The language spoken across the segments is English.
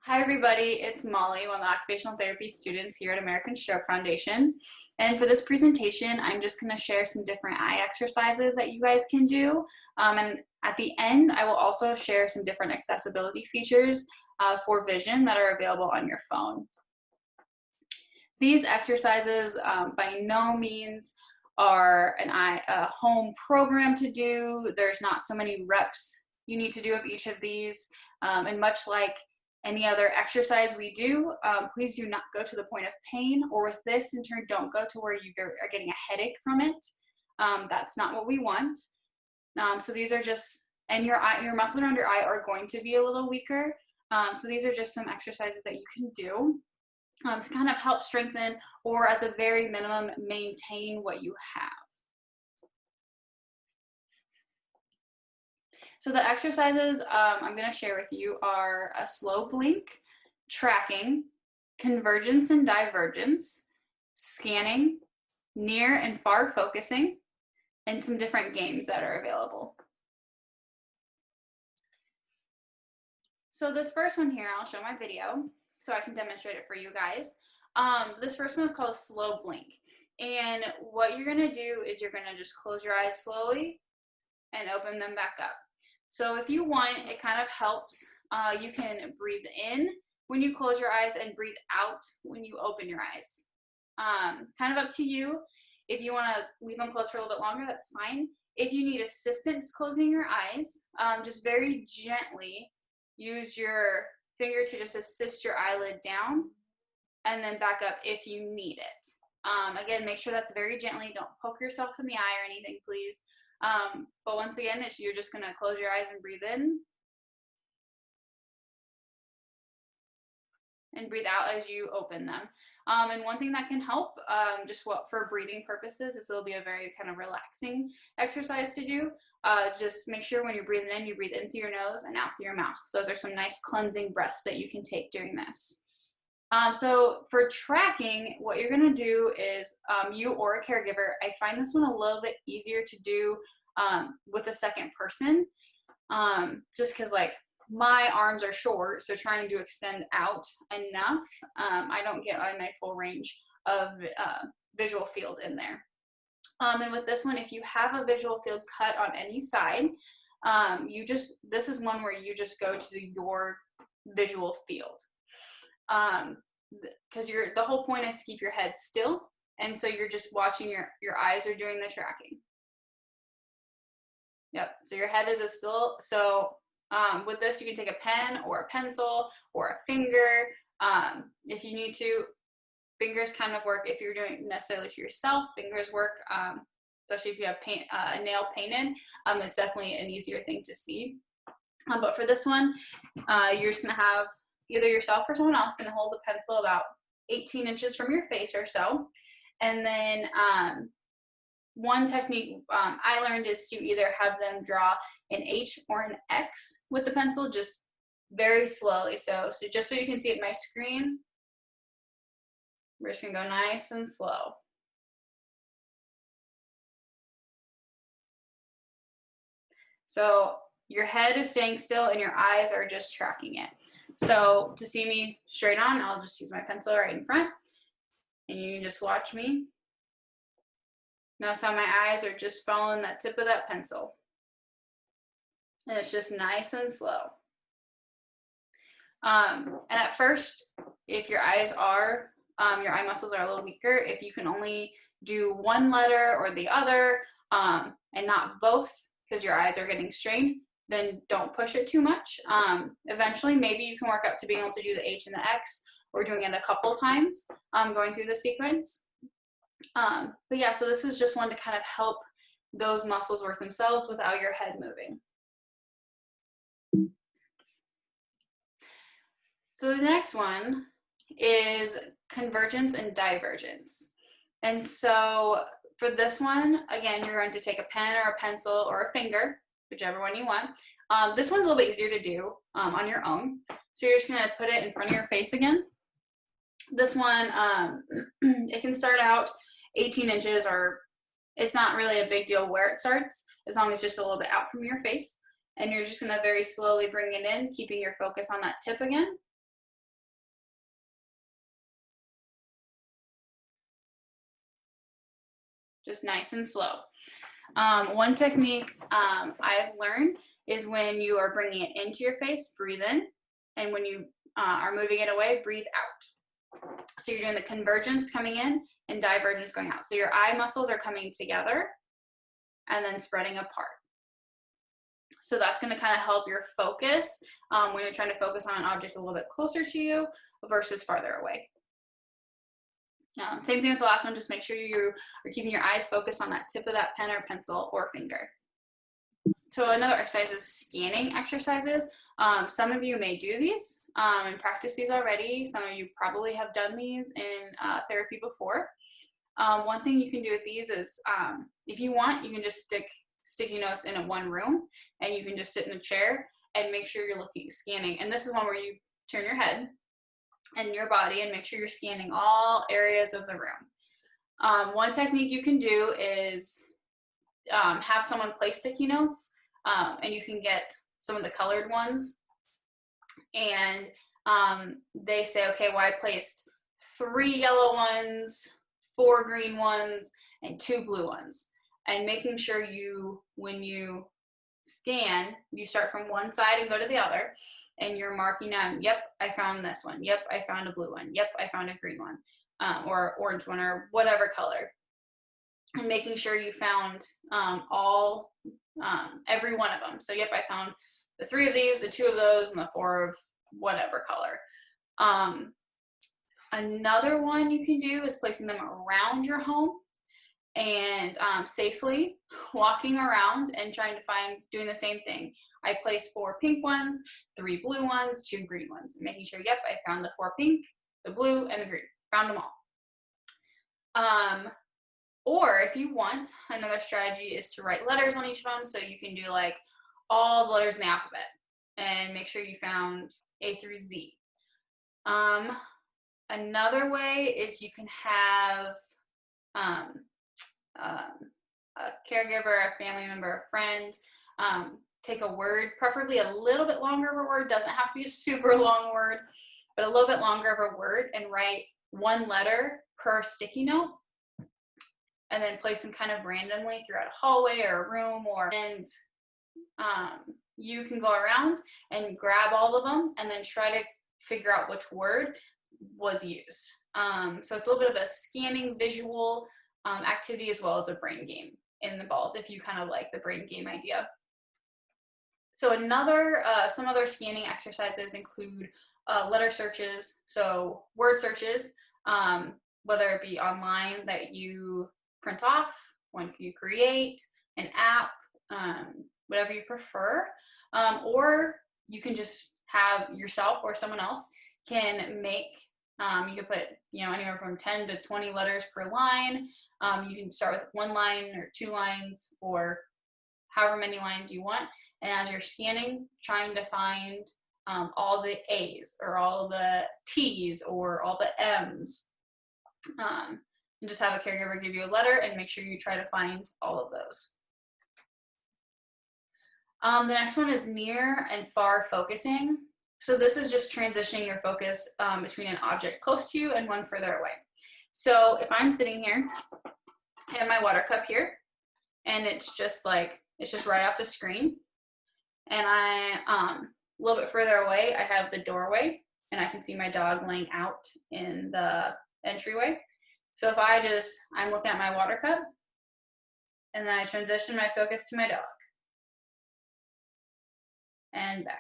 Hi everybody, it's Molly, one of the occupational therapy students here at American Stroke Foundation. And for this presentation, I'm just going to share some different eye exercises that you guys can do. And at the end, I will also share some different accessibility features for vision that are available on your phone. These exercises by no means are a home program to do. There's not so many reps you need to do of each of these. And much like any other exercise we do, please do not go to the point of pain, or with this in turn, don't go to where you are getting a headache from it. That's not what we want. So these are just, and your muscles around your eye are going to be a little weaker. So these are just some exercises that you can do to kind of help strengthen, or at the very minimum, maintain what you have. So the exercises I'm going to share with you are a slow blink, tracking, convergence and divergence, scanning, near and far focusing, and some different games that are available. So this first one here, I'll show my video so I can demonstrate it for you guys. This first one is called a slow blink. And what you're going to do is you're going to just close your eyes slowly and open them back up. So if you want, it kind of helps. You can breathe in when you close your eyes and breathe out when you open your eyes. Kind of up to you. If you want to leave them closed for a little bit longer, that's fine. If you need assistance closing your eyes, just very gently use your finger to just assist your eyelid down and then back up if you need it. Again, make sure that's very gently. Don't poke yourself in the eye or anything, please. But once again, you're just going to close your eyes and breathe in. And breathe out as you open them. And one thing that can help, for breathing purposes, is it'll be a very kind of relaxing exercise to do. Just make sure when you're breathing in, you breathe in through your nose and out through your mouth. So those are some nice cleansing breaths that you can take during this. So for tracking, what you're going to do is you or a caregiver, I find this one a little bit easier to do with a second person, just because like my arms are short, so trying to extend out enough, I don't get my full range of visual field in there. And with this one, if you have a visual field cut on any side, this is one where you just go to your visual field. Because the whole point is to keep your head still, and so you're just watching your eyes are doing the tracking. Yep, so your head is still. So with this, you can take a pen or a pencil or a finger. If you need to, fingers kind of work if you're doing necessarily to yourself. Fingers work, especially if you have a nail painted. It's definitely an easier thing to see. But for this one, you're just going to have either yourself or someone else going to hold the pencil about 18 inches from your face or so. And then one technique I learned is to either have them draw an H or an X with the pencil, just very slowly. So just so you can see it on my screen, we're just going to go nice and slow. So your head is staying still and your eyes are just tracking it. So to see me straight on, I'll just use my pencil right in front, and you can just watch me. Notice how my eyes are just following that tip of that pencil. And it's just nice and slow. And at first, if your eyes are, your eye muscles are a little weaker, if you can only do one letter or the other, and not both because your eyes are getting strained, then don't push it too much. Eventually, maybe you can work up to being able to do the H and the X, or doing it a couple times, going through the sequence. But yeah, so this is just one to kind of help those muscles work themselves without your head moving. So the next one is convergence and divergence. And so for this one, again, you're going to take a pen or a pencil or a finger, whichever one you want. This one's a little bit easier to do on your own. So you're just going to put it in front of your face again. This one, it can start out 18 inches, or it's not really a big deal where it starts, as long as it's just a little bit out from your face. And you're just going to very slowly bring it in, keeping your focus on that tip again. just nice and slow. One technique I've learned is when you are bringing it into your face, breathe in, and when you are moving it away, breathe out. So you're doing the convergence coming in and divergence going out. So your eye muscles are coming together and then spreading apart. So that's going to kind of help your focus when you're trying to focus on an object a little bit closer to you versus farther away. Same thing with the last one, just make sure you are keeping your eyes focused on that tip of that pen or pencil or finger. So another exercise is scanning exercises. Some of you may do these and practice these already. Some of you probably have done these in therapy before. One thing you can do with these is if you want, you can just stick sticky notes in one room and you can just sit in a chair and make sure you're scanning. And this is one where you turn your head and your body and make sure you're scanning all areas of the room. One technique you can do is have someone place sticky notes and you can get some of the colored ones and they say, okay, well, I placed 3 yellow ones, 4 green ones, and 2 blue ones. And making sure when you scan, you start from one side and go to the other, and you're marking down, yep, I found this one. Yep, I found a blue one. Yep, I found a green one, or orange one, or whatever color. And making sure you found every one of them. So yep, I found the 3 of these, the 2 of those, and the 4 of whatever color. Another one you can do is placing them around your home and safely walking around and trying to doing the same thing. I placed 4 pink ones, 3 blue ones, 2 green ones, making sure, yep, I found the 4 pink, the blue, and the green. Found them all. Or if you want, another strategy is to write letters on each of them. So you can do like all the letters in the alphabet and make sure you found A through Z. Another way is you can have a caregiver, a family member, a friend, take a word, preferably a little bit longer of a word, doesn't have to be a super long word, but a little bit longer of a word, and write 1 letter per sticky note, and then place them kind of randomly throughout a hallway or a room, and you can go around and grab all of them and then try to figure out which word was used. So it's a little bit of a scanning visual activity as well as a brain game involved if you kind of like the brain game idea. So some other scanning exercises include letter searches, so word searches, whether it be online that you print off, one you create, an app, whatever you prefer, or you can just have yourself or someone else can make, you can put anywhere from 10 to 20 letters per line. You can start with 1 line or 2 lines or however many lines you want. And as you're scanning, trying to find all the A's or all the T's or all the M's. And just have a caregiver give you a letter and make sure you try to find all of those. The next one is near and far focusing. So this is just transitioning your focus between an object close to you and one further away. So if I'm sitting here, I have my water cup here, and it's just right off the screen. And a little bit further away, I have the doorway, and I can see my dog laying out in the entryway. So if I'm looking at my water cup, and then I transition my focus to my dog, and back.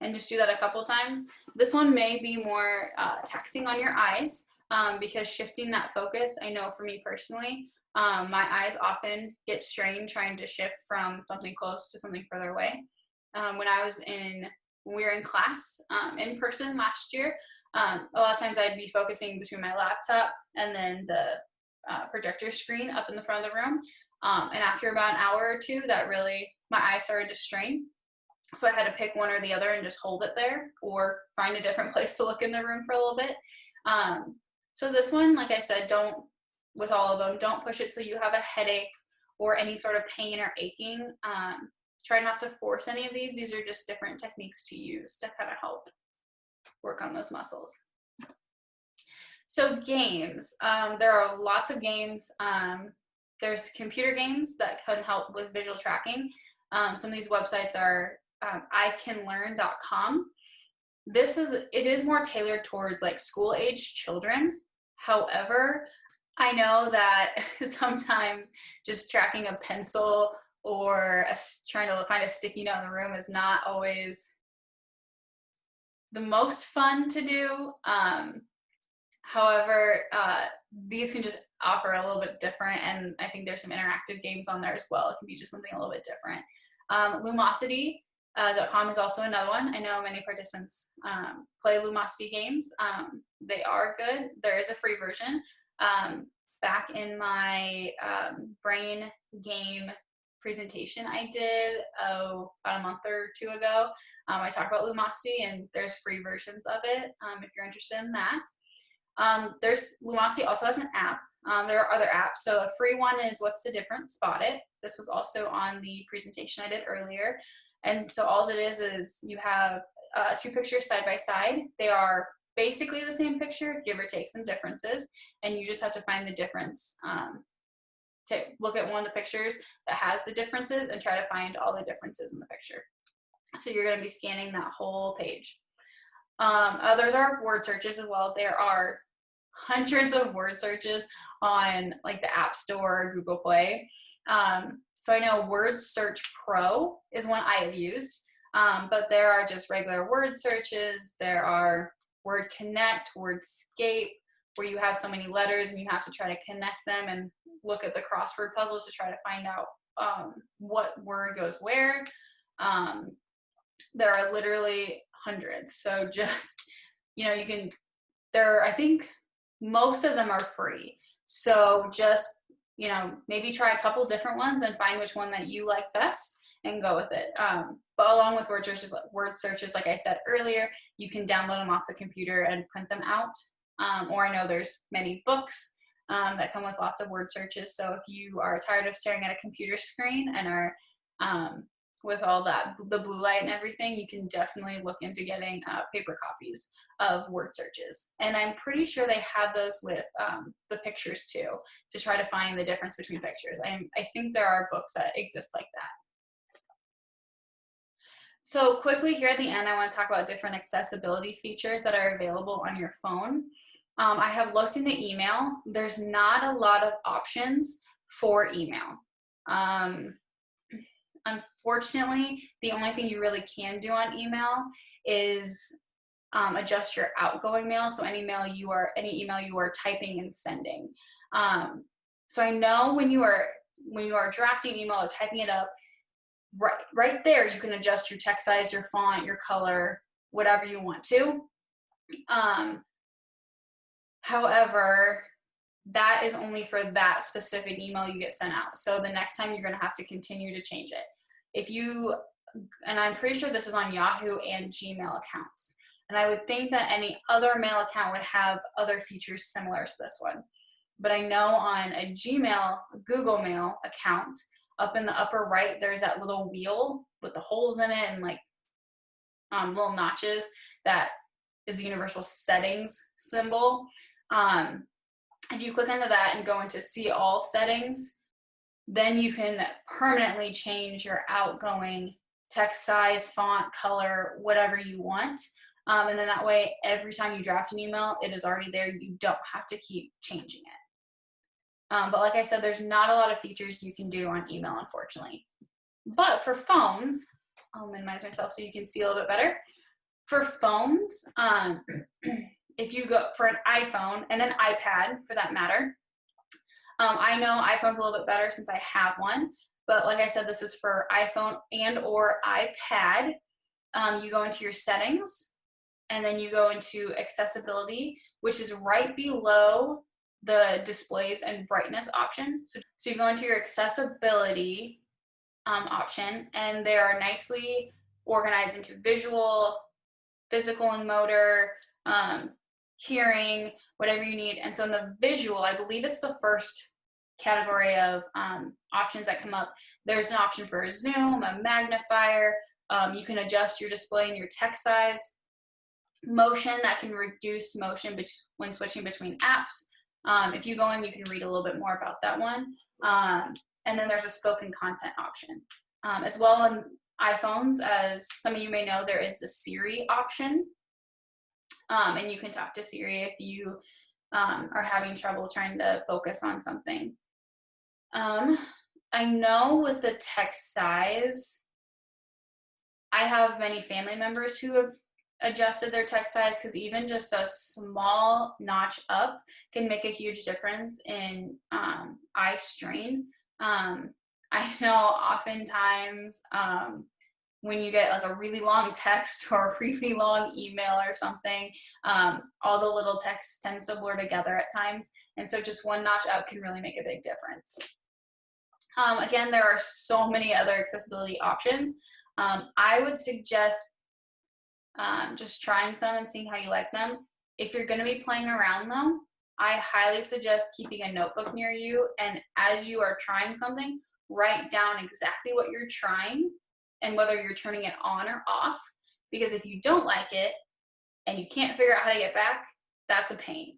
And just do that a couple times. This one may be more taxing on your eyes because shifting that focus, I know for me personally, my eyes often get strained trying to shift from something close to something further away. When we were in class in person last year, a lot of times I'd be focusing between my laptop and then the projector screen up in the front of the room. And after about an hour or two, my eyes started to strain. So I had to pick one or the other and just hold it there or find a different place to look in the room for a little bit. So this one, like I said, with all of them, don't push it so you have a headache or any sort of pain or aching. Try not to force any of these. These are just different techniques to use to kind of help work on those muscles. So games, there are lots of games. There's computer games that can help with visual tracking. Some of these websites are iCanLearn.com. It is more tailored towards like school age children. However, I know that sometimes just tracking a pencil or trying to find a sticky note in the room is not always the most fun to do. However, these can just offer a little bit different, and I think there's some interactive games on there as well. It can be just something a little bit different. Lumosity.com is also another one. I know many participants play Lumosity games. They are good. There is a free version. Back in my brain game presentation I did about a month or two ago, I talked about Lumosity, and there's free versions of it if you're interested in that. Lumosity also has an app. There are other apps. So a free one is What's the Difference? Spot It. This was also on the presentation I did earlier. And so all it is you have two pictures side by side. They are basically the same picture, give or take some differences, and you just have to find the difference. To look at one of the pictures that has the differences and try to find all the differences in the picture. So you're going to be scanning that whole page. Others are word searches as well. There are hundreds of word searches on like the App Store or Google Play. So I know Word Search Pro is one I have used, but there are just regular word searches. There are Word Connect, Wordscape, where you have so many letters and you have to try to connect them and look at the crossword puzzles to try to find out what word goes where. There are literally hundreds. So just, I think most of them are free. So just, maybe try a couple different ones and find which one that you like best and go with it. But along with word searches, like I said earlier, you can download them off the computer and print them out. Or I know there's many books that come with lots of word searches. So if you are tired of staring at a computer screen and are with all that, the blue light and everything, you can definitely look into getting paper copies of word searches. And I'm pretty sure they have those with the pictures too, to try to find the difference between pictures. I think there are books that exist like that. So quickly here at the end, I want to talk about different accessibility features that are available on your phone. I have looked into email. There's not a lot of options for email. Unfortunately, the only thing you really can do on email is adjust your outgoing mail. So any email you are typing and sending. So I know when you are drafting email or typing it up, right there you can adjust your text size, your font, your color, whatever you want to. However, that is only for that specific email you get sent out. So the next time you're going to have to continue to change it. And I'm pretty sure this is on Yahoo and Gmail accounts. And I would think that any other mail account would have other features similar to this one. But I know on a Google Mail account, up in the upper right, there's that little wheel with the holes in it and like little notches that is the universal settings symbol. If you click into that and go into see all settings, then you can permanently change your outgoing text size, font, color, whatever you want. And then that way, every time you draft an email, it is already there. You don't have to keep changing it. But like I said, there's not a lot of features you can do on email, unfortunately. But for phones, I'll minimize myself so you can see a little bit better. For phones, if you go for an iPhone and an iPad, for that matter, I know iPhone's a little bit better since I have one. But like I said, this is for iPhone and or iPad. You go into your settings, and then you go into accessibility, which is right below the displays and brightness option. So you go into your accessibility option, and they are nicely organized into visual, physical and motor, hearing, whatever you need. And so in the visual, I believe it's the first category of options that come up. There's an option for a zoom, a magnifier. You can adjust your display and your text size. motion that can reduce motion when switching between apps. If you go in, you can read a little bit more about that one. And then there's a spoken content option. As well on iPhones, as some of you may know, there is the Siri option. And you can talk to Siri if you are having trouble trying to focus on something. I know with the text size, I have many family members who have adjusted their text size, because even just a small notch up can make a huge difference in eye strain. I know oftentimes when you get like a really long text or a really long email or something, all the little text tends to blur together at times, and so just one notch up can really make a big difference. Again, there are so many other accessibility options. I would suggest just trying some and seeing how you like them. If you're going to be playing around though, I highly suggest keeping a notebook near you, and as you are trying something, write down exactly what you're trying and whether you're turning it on or off, because if you don't like it and you can't figure out how to get back, that's a pain.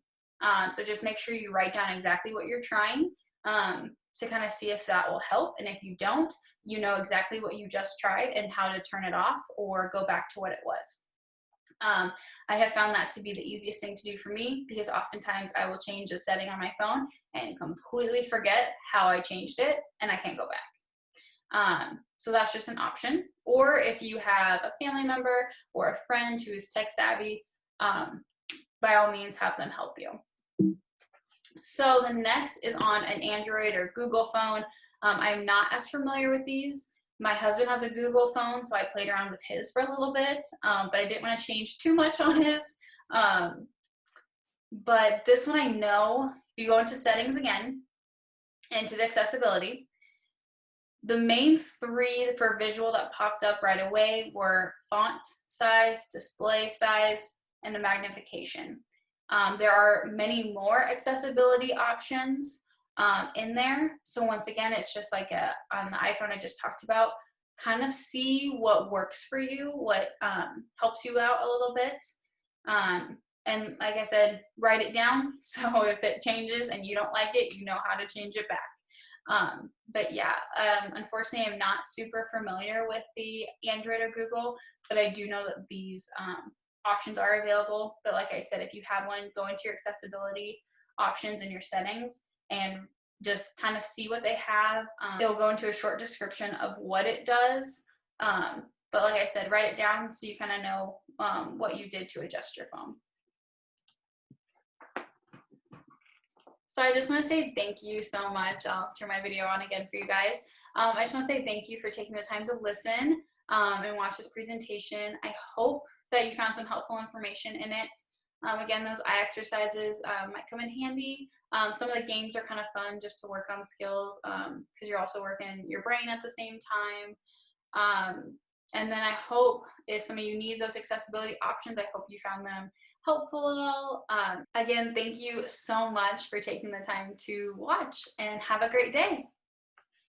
So just make sure you write down exactly what you're trying to kind of see if that will help, and if you don't, you know exactly what you just tried and how to turn it off or go back to what it was. I have found that to be the easiest thing to do for me, because oftentimes I will change a setting on my phone and completely forget how I changed it, and I can't go back. So that's just an option. Or if you have a family member or a friend who is tech savvy, by all means have them help you. So the next is on an Android or Google phone. I'm not as familiar with these. My husband has a Google phone, so I played around with his for a little bit, but I didn't want to change too much on his. But this one I know, if you go into settings again, into the accessibility, the main three for visual that popped up right away were font size, display size, and the magnification. There are many more accessibility options in there. So once again, it's just like on the iPhone I just talked about, kind of see what works for you, what helps you out a little bit. And like I said, write it down, so if it changes and you don't like it, you know how to change it back. But yeah, unfortunately I'm not super familiar with the Android or Google, but I do know that these options are available. But like I said, if you have one, go into your accessibility options in your settings and just kind of see what they have. It'll go into a short description of what it does. But like I said, write it down so you kind of know what you did to adjust your phone. So I just want to say thank you so much. I'll turn my video on again for you guys. I just want to say thank you for taking the time to listen and watch this presentation. I hope that you found some helpful information in it. Again, those eye exercises might come in handy. Some of the games are kind of fun just to work on skills because you're also working your brain at the same time. And then I hope if some of you need those accessibility options, I hope you found them helpful at all. Again, thank you so much for taking the time to watch, and have a great day.